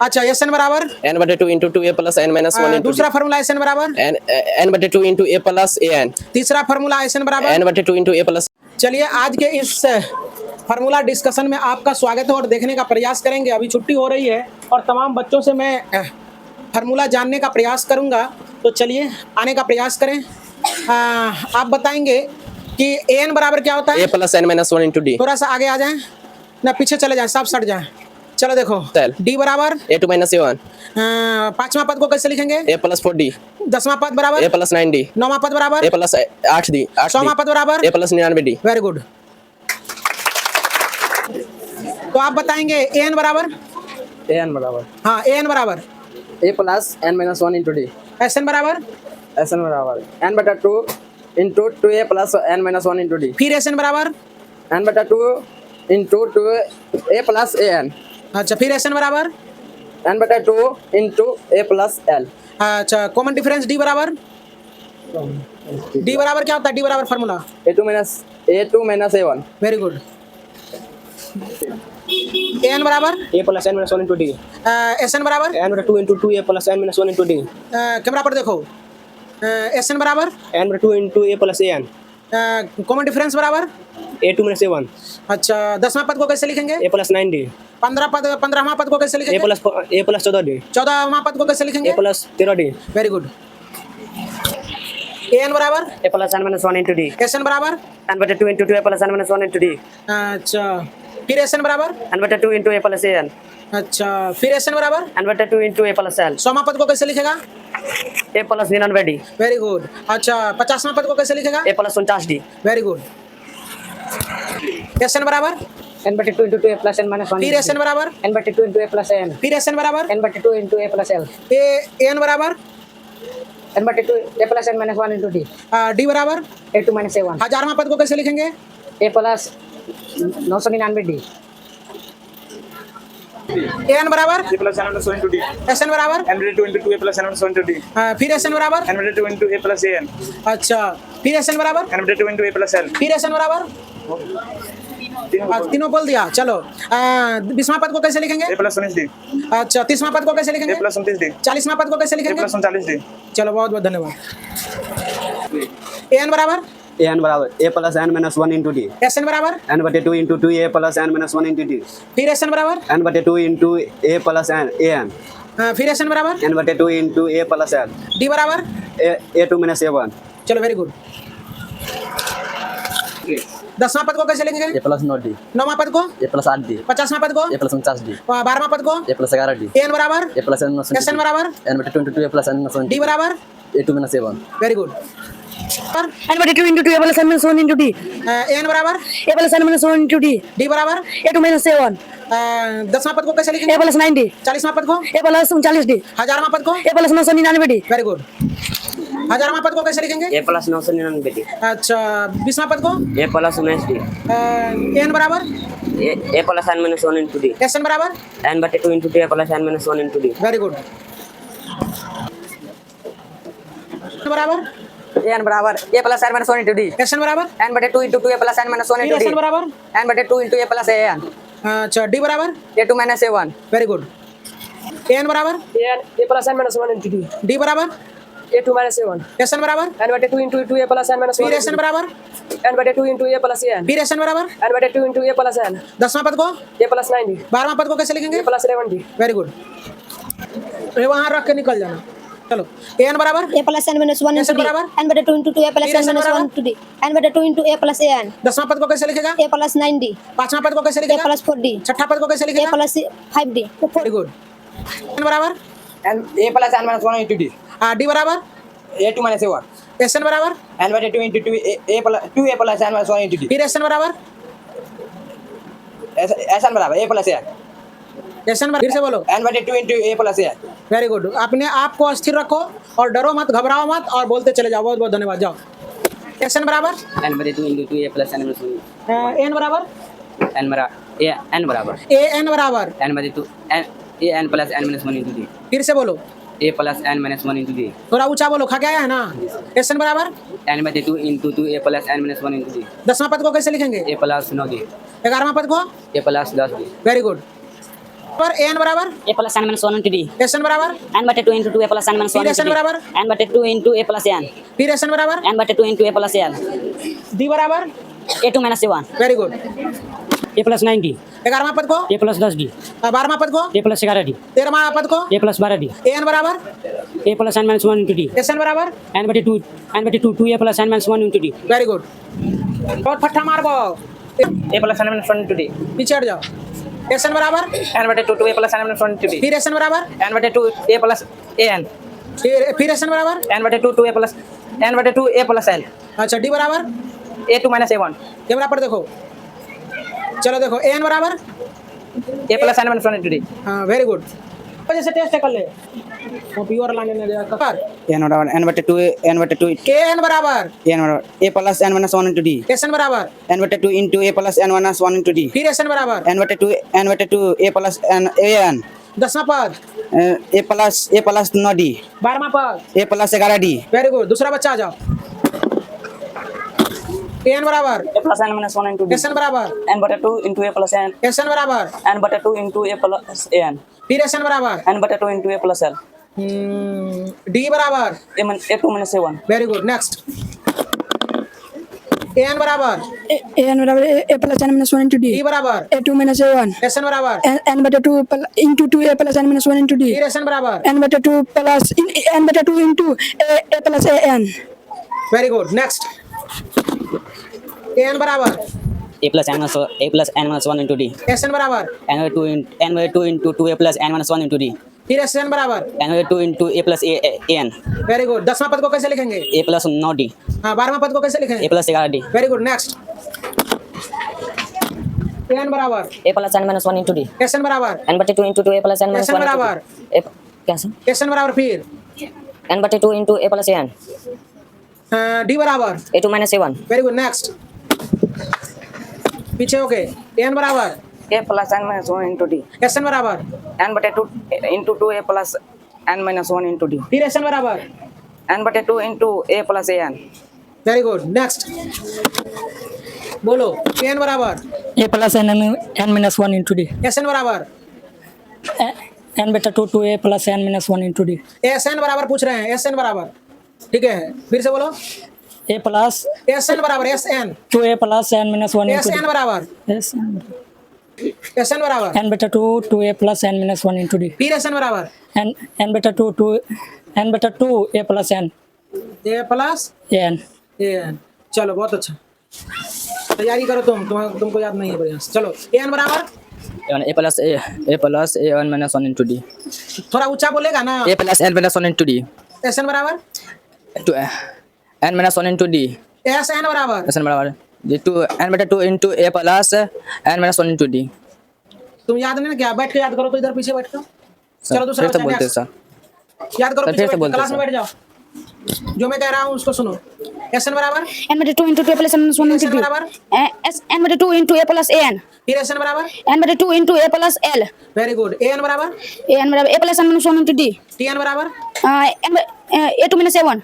अच्छा S N बराबर n बटे 2 into 2a plus n minus 1 into दूसरा फार्मूला एस एन बराबर n बटे 2 इंटू a प्लस an तीसरा फार्मूला एस एन बराबर n बटे 2 इंटू a प्लस। चलिए आज के इस फार्मूला डिस्कशन में आपका स्वागत है और देखने का प्रयास करेंगे। अभी छुट्टी हो रही है और तमाम बच्चों से मैं फार्मूला जानने का प्रयास करूंगा, तो चलिए आने का प्रयास करें। आप बताएंगे कि ए एन बराबर क्या होता है? a plus n minus 1 into D. थोड़ा सा आगे आ जाएं ना, पीछे चले जाएं, साफ सट जाएं। चलो देखो डी बराबर a2 माइनस a1। पांचवा पद को कैसे लिखेंगे? a plus 4d। 10वां पद बराबर a प्लस 9d। नौवां पद बराबर a प्लस 8d। 100वां पद बराबर a plus 99d। Very good. तो आप बताएंगे ए एन बराबर हाँ ए एन बराबर a plus n minus 1 into D. S N बराबर एस एन बराबर n बटा 2 into 2a plus n minus 1 into D. फिर एस एन बराबर n बटा 2 इंटू 2a प्लस an। अच्छा फिर एस एन बराबर n बटा 2 इंटू a प्लस l। अच्छा कॉमन डिफरेंस डी बराबर क्या होता है? डी बराबर formula a2 minus a1। Very good. A N बराबर a plus n minus 1 into D. S N बराबर n बटे 2 into 2a plus n minus 1 into D. Camera पर देखो। एस एन बराबर n बटे 2 into a plus an। Common difference बराबर a2 minus a1। अच्छा 10वां पद को कैसे लिखेंगे? a plus 9d। 15वां पद को कैसे a लिखेंगे? Plus 14d। 14वां पद को कैसे लिखेंगे? a plus 13d। Very good. A N बराबर a plus n minus 1 into D. S N बराबर n बटे 2 into 2a plus n minus 1 into d. अच्छा फिर एस एन बराबर n बटे 2 इंटू a प्लस an। अच्छा फिर एस एन बराबर n बटे 2 इंटू a प्लस l। 100वां पद को कैसे लिखेगा? a plus 99d। Very good. अच्छा 50वां पद को कैसे लिखेगा? a plus 49d। Very good. S N बराबर n बटे 2 into 2a plus n minus 1। फिर एस एन बराबर n बटे 2 इंटू a प्लस n। फिर एस एन बराबर n बटे 2 into a plus l। A N बराबर n बटे 2 a plus n minus 1 into D. D बराबर a2 माइनस a1। 1000वां पद को कैसे लिखेंगे? a plus 999d। A N बराबर a plus n minus 1 into d। S N बराबर n बटे 2 into 2a plus n minus 1 into d। फिर S N बराबर n बटे 2 into a plus an। अच्छा फिर एस एन बराबर n बटे 2 into a plus l। फिर एस एन बराबर तीनों बोल दिया। चलो 20वां पद को कैसे लिखेंगे? a plus 19d। अच्छा 30वां पद को कैसे लिखेंगे? a plus 29d। 40वां पद को कैसे a लिखेंगे? plus 39d। चलो बहुत बहुत धन्यवाद। ए एन बराबर an बराबर a plus n minus 1 into D. S N बराबर n बटे 2 into 2a plus n minus 1 into D. फिर एस एन बराबर n बटे 2 इंटू a प्लस an। फिर एस एन बराबर n बटे 2 into a plus l। D बराबर a2 minus a1। चलो वेरी गुड। 10वां पद को कैसे लिखेंगे? a plus 9d। 9वां पद को a प्लस 8d। 50वां पद को a प्लस 49d। 12वां पद को a plus 11d। A N बराबर a plus n minus 1। S N बराबर n बटे 2 into 2a plus n minus 1। D बराबर a2 minus a1। Very good. n बटे 2 into 2 a plus n minus 1 into D. A N बराबर a plus n minus 1 into D. D बराबर a2 minus a1। 10वां पद को कैसे a लिखेंगे? Plus 9d। 40वां पद को a प्लस 39d। 1000वां पद को a plus 999d। Very good. 1000वां पद को कैसे लिखेंगे? a plus 999d। अच्छा 20वां पद को a plus 19d। A N बराबर a plus n minus 1 into D. S N बराबर n बटे 2 into 2a plus n minus 1 into D. Very good. बराबर n बराबर a plus n minus 1 into D. S N बराबर n बटे 2 into 2a plus n minus 1 फिर into S D. N बराबर n बटे 2 into a plus an। अच्छा D बराबर a2 minus a1। Very good. A N बराबर a plus n minus 1 into D. D बराबर a2 minus a1। S N बराबर n बटे 2 into 2a plus n minus 1। फिर S N बराबर n बटे 2 into a plus an। फिर S N बराबर n बटे 2 इंटू a प्लस n। 10वां पद को a प्लस 9d। 12वां पद को कैसे लिखेंगे? a plus 11d। Very good. वहां रख के निकल जाना। चलो ए एन बराबर a plus n minus 1 S N into D. बराबर n बटे 2 इंटू 2a प्लस फिर n एस एन माइनस 1 बराबर इंटू डी। n बटे 2 इंटू a प्लस an। 10वां पद को कैसे लिखेगा? a plus 9d। 5वां पद को कैसे a लिखेगा? Plus 4d। छठा पद को कैसे a लिखेगा? Plus 5d। Very good. N बराबर a plus n minus 1 into D. D बराबर a2 minus a1। S N बराबर n बटे 2 into 2a plus n minus 1 into D. फिर एस एन बराबर n बराबर a plus an। S N फिर से बोलो। n बटे 2 into a plus an। Very good. अपने आप को स्थिर रखो और डरो मत, घबराओ मत और बोलते चले जाओ। बहुत बहुत धन्यवाद। जाओ। एस एन बराबर n बटे 2 into 2a plus n minus 1। N बराबर n बराबर ए एन बराबर n बटे 2 n plus n minus 1 into D. फिर से बोलो। a plus n minus 1 into D. थोड़ा ऊंचा बोलो, खा के आया है ना। एस एन बराबर n बटे 2 into 2a plus n minus 1 into D. 10वां पद को कैसे लिखेंगे? a plus 9d। 11वां पद को a plus 10d। Very good. पर ए एन बराबर A plus n minus 1 into D. S N बराबर N बटे 2 into 2A plus n minus 1 फिर into एस एन D. बराबर N बटे 2 into A plus n. फिर एस एन बराबर N बटे 2 into A plus L. D बराबर A2 minus A1. Very good A plus 9D. 11वां पद को A plus 10D. 12वां पद को A plus 11D. 13वां पद को A plus 12D. A N बराबर A plus n minus 1 into D. S N बराबर N बटे 2 2A plus n minus 1 into D. Very good बहुत फट्टा मार बो A plus n minus 1 into D. पीछे हट जाओ एस एन बराबर N बटे 2 2A plus n minus 1 into D. फिर एस एन बराबर N बटे 2 A plus AN. फिर एस एन बराबर N बटे 2 2A plus N बटे 2 A plus L. अच्छा डी बराबर A2 minus A1. कैमरा पर देखो चलो देखो ए एन बराबर A plus n minus 1 into D. हाँ वेरी गुड वजह से टेस्ट कर ले वो प्योर लाने ने दिया कर N बराबर N बटे 2 N बटे 2 ए एन बराबर N बराबर A plus n minus 1 into D. S N बराबर N बटे 2 into A plus n minus 1 into D. फिर एस एन बराबर N बटे 2 A plus n AN. 10वां पद A plus 9 D. 12वां पद A plus 11 D. Very good दूसरा बच्चा आ जाओ ए एन बराबर A plus n minus 1 into D. S N बराबर N बटे 2 into A plus n. S N बराबर N बटे 2 into A plus AN. फिर एस एन बराबर N बटे 2 into A plus L. D बराबर A2 minus A1. Very good next A N बराबर N बराबर A plus n minus 1 into D D. बराबर A2 minus A1. S N बराबर N बटे 2 into 2A plus n minus 1 into D. फिर S N बराबर N बटे 2 plus N बटे 2 into A plus AN. Very good next A N बराबर A plus n minus 1 into D. S N बराबर N by 2 into 2A plus n minus 1 into D. फिर S N बराबर N by 2 into A plus AN. Very good 10वां पद को कैसे लिखेंगे A plus 9D. हाँ 12वां पद को कैसे लिखेंगे A plus 11D. Very good next A N बराबर A plus n minus 1 into D. S N बराबर N बटे 2 into 2A plus n minus S N 1 into बराबर D. कैसे? एस एन बराबर फिर N बटे 2 into A plus AN. D बराबर A2 minus A1. Very good next पीछे हो गए ए एन बराबर A plus n minus 1 into D. S N बराबर N बटे 2 into 2A plus n minus 1 into D. फिर एस एन बराबर N बटे 2 into A plus AN. Very good next बोलो ए एन बराबर A plus n minus 1 into D. S N बराबर N बटा 2 2A plus n minus 1 into D. S N बराबर पूछ रहे हैं एस एन बराबर ठीक है फिर से बोलो A plus एस एन बराबर S N 2A plus n minus 1 S into N D. बराबर Yes. एस एन बराबर N बटा 2 2A plus n minus 1 into D. फिर एस एन बराबर N बटा 2 N बटा 2A plus n A plus AN. A N चलो बहुत अच्छा तैयारी करो तुमको याद नहीं है बढ़िया से। चलो ए एन बराबर A plus A1 minus 1 into D. थोड़ा ऊंचा बोलेगा ना A plus n minus 1 into D. S N बराबर To n minus 1 into D. S N बराबर N बराबर n बटे 2 into A plus n minus 1 into D. तुम याद नहीं ना क्या बैठ के याद करो तो इधर पीछे बैठ के चलो दूसरा फिर से बच्चा बोलते हैं next। सर. याद करो सर, पीछे फिर से बैठ के, बोलते क्लास में हैं, बैठ जाओ जो मैं कह रहा हूँ उसको सुनो एस एन बराबर N बटा 2 into 2A plus n minus 1 S into N D. बराबर N बटा 2 into A plus AN. फिर एस एन बराबर N बटा 2 into A plus L. Very good A N बराबर AN बराबर A plus n minus 1 into D. T N बराबर A2 minus A1.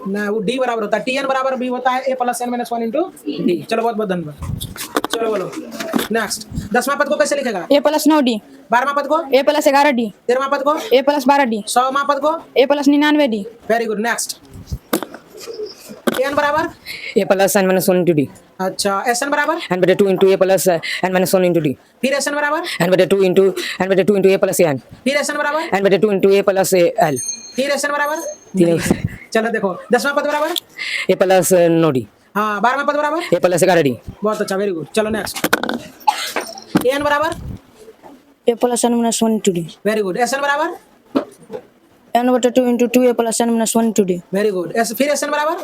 ना वो डी बराबर होता है टी एन बराबर भी होता है A plus N minus 1 into D चलो बहुत बहुत धन्यवाद चलो बोलो नेक्स्ट 10वां पद को कैसे लिखेगा A plus 9D. 12वां पद को A plus 11D. 13वां पद को A plus 12D. 100वां पद को A plus 99D. Very good next N बराबर A plus n minus 1 into D. अच्छा एस एन बराबर N बटे 2 into A plus n minus 1 into D. फिर एस एन बराबर N बटे 2 into A plus AN. फिर एस एन बराबर N बटे 2 into A plus L. फिर एस एन बराबर तीनों। चलो देखो 10वां पद बराबर A plus 9D. हाँ 12वां पद बराबर A plus 11D. बहुत अच्छा वेरी गुड चलो नेक्स्ट एन बराबर A plus n minus 1 into D. Very good S N बराबर N बटे 2 into 2A plus n minus 1 into D. Very good S फिर एस एन बराबर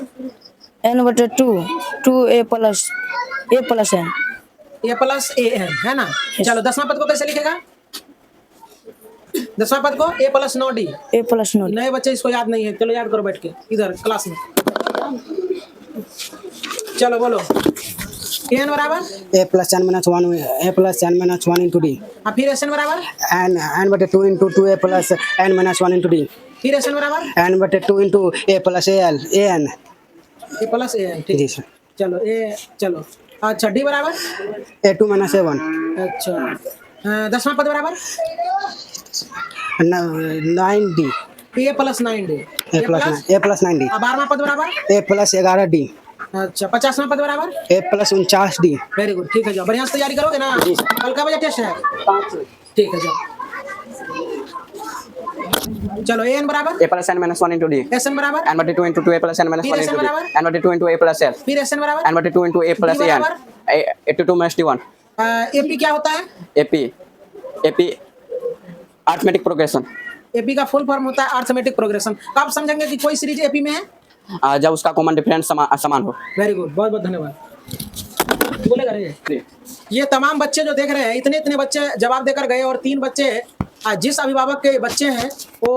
N बटे 2A plus n. A plus A N है ना चलो 10वां पद को कैसे लिखेगा 10वां पद को ए plus 9D A plus 9D. नए बच्चे इसको याद नहीं है चलो याद करो बैठ के इधर क्लास में चलो बोलो एन बराबर A plus n minus 1 into D. हाँ फिर एस एन बराबर n बटे 2 into 2A plus n minus 1 into D. फिर एस एन बराबर n बटे 2 into A plus AN. A plus A N जी ठीक सर. चलो ए चलो अच्छा डी बराबर A2 minus A1. अच्छा 10वां पद बराबर 9D A plus 9D A plus 9D 12वां पद बराबर A plus 11D अच्छा 50वां पद बराबर A plus 49D very good ठीक है जाओ बढ़िया से तैयारी करोगे ना कल का बजे टेस्ट है 5 ठीक है जाओ चलो एन बराबर A plus n minus 1 into D. S N बराबर n बटे 2 into 2 a plus n minus 1 into D. n बटे 2 into a plus l. फिर एस एन बराबर n बटे 2 into a plus D an. बराबर? 82 minus d1. एपी क्या होता है AP arithmetic progression. एपी का फुल फॉर्म होता है अर्थमेटिक प्रोग्रेशन कब समझेंगे कि कोई सीरीज एपी में है जब उसका कॉमन डिफरेंस समान हो. वेरी गुड बहुत बहुत धन्यवाद बोलेगा रे ये तमाम बच्चे जो देख रहे हैं इतने इतने बच्चे जवाब देकर गए और 3 बच्चे जिस अभिभावक के बच्चे हैं वो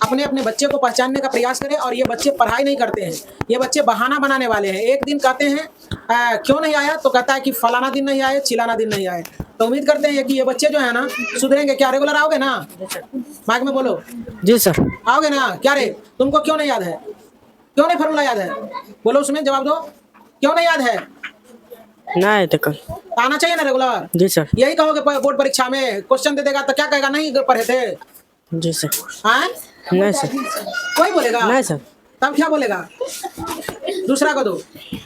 अपने अपने बच्चे को पहचानने का प्रयास करें और ये बच्चे पढ़ाई नहीं करते हैं ये बच्चे बहाना बनाने वाले हैं एक दिन कहते हैं क्यों नहीं आया तो कहता है कि फलाना दिन नहीं आए चिलाना दिन नहीं आए तो उम्मीद करते हैं कि ये बच्चे जो है ना सुधरेंगे क्या रेगुलर आओगे ना माइक में बोलो जी सर आओगे ना क्या रे तुमको क्यों नहीं याद है क्यों नहीं फॉर्मूला याद है बोलो उसमें जवाब दो क्यों नहीं याद है नहीं तो कल आना चाहिए ना रेगुलर जी सर यही कहोगे बोर्ड परीक्षा में क्वेश्चन दे देगा तो क्या कहेगा नहीं पढ़े थे जी सर हाँ नहीं सर कोई बोलेगा नहीं सर तब क्या बोलेगा दूसरा को दो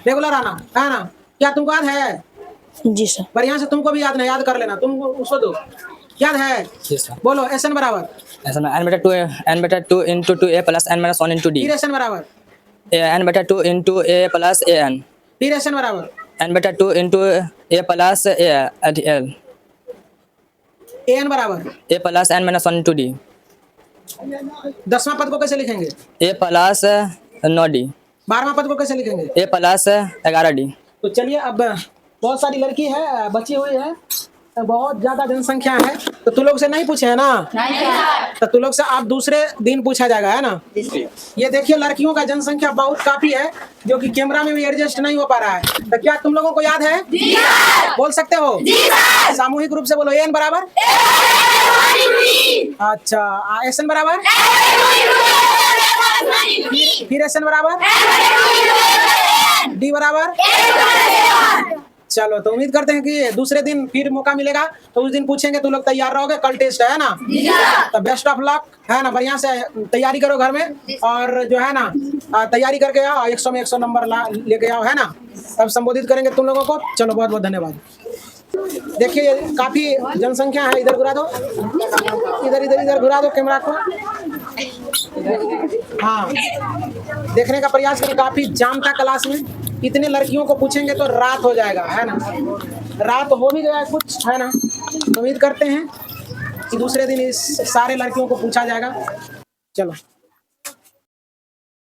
रेगुलर आना है ना क्या तुमको याद है जी सर बढ़िया से तुमको भी याद नहीं याद कर लेना तुम उसको दो याद है जी सर बोलो एस एन बराबर ऐसा ना n बटा 2 into 2a plus n minus 1 into D. फिर एस एन बराबर n बटा 2 into a plus an. फिर एस एन बराबर n बटा 2 into a plus a at l. A N बराबर a plus n minus 1 into D. 10वां पद को कैसे लिखेंगे a plus 9D. 12वां पद को कैसे लिखेंगे a plus 11D. तो चलिए अब बहुत सारी लड़की है बची हुई है बहुत ज्यादा जनसंख्या है तो तू लोग से नहीं पूछे है ना तो तू लोग से आप दूसरे दिन पूछा जाएगा है ना ये देखिए लड़कियों का जनसंख्या बहुत काफी है जो कि कैमरा में भी एडजस्ट नहीं हो पा रहा है तो क्या तुम लोगों को याद है बोल सकते हो सामूहिक रूप से बोलो एन बराबर अच्छा एस एन बराबर फिर एस एन बराबर डी बराबर चलो तो उम्मीद करते हैं कि दूसरे दिन फिर मौका मिलेगा तो उस दिन पूछेंगे तो लोग तैयार रहोगे कल टेस्ट है ना तो बेस्ट ऑफ लक है ना बढ़िया से तैयारी करो घर में और जो है ना तैयारी करके आओ 100 में 100 नंबर लेके आओ है ना अब संबोधित करेंगे तुम लोगों को चलो बहुत बहुत धन्यवाद देखिए काफी जनसंख्या है इधर घुरा दो इधर घुरा दो कैमरा को हाँ देखने का प्रयास करें काफी जाम था क्लास में इतने लड़कियों को पूछेंगे तो रात हो जाएगा है ना रात हो भी गया कुछ है ना उम्मीद करते हैं कि दूसरे दिन इस सारे लड़कियों को पूछा जाएगा चलो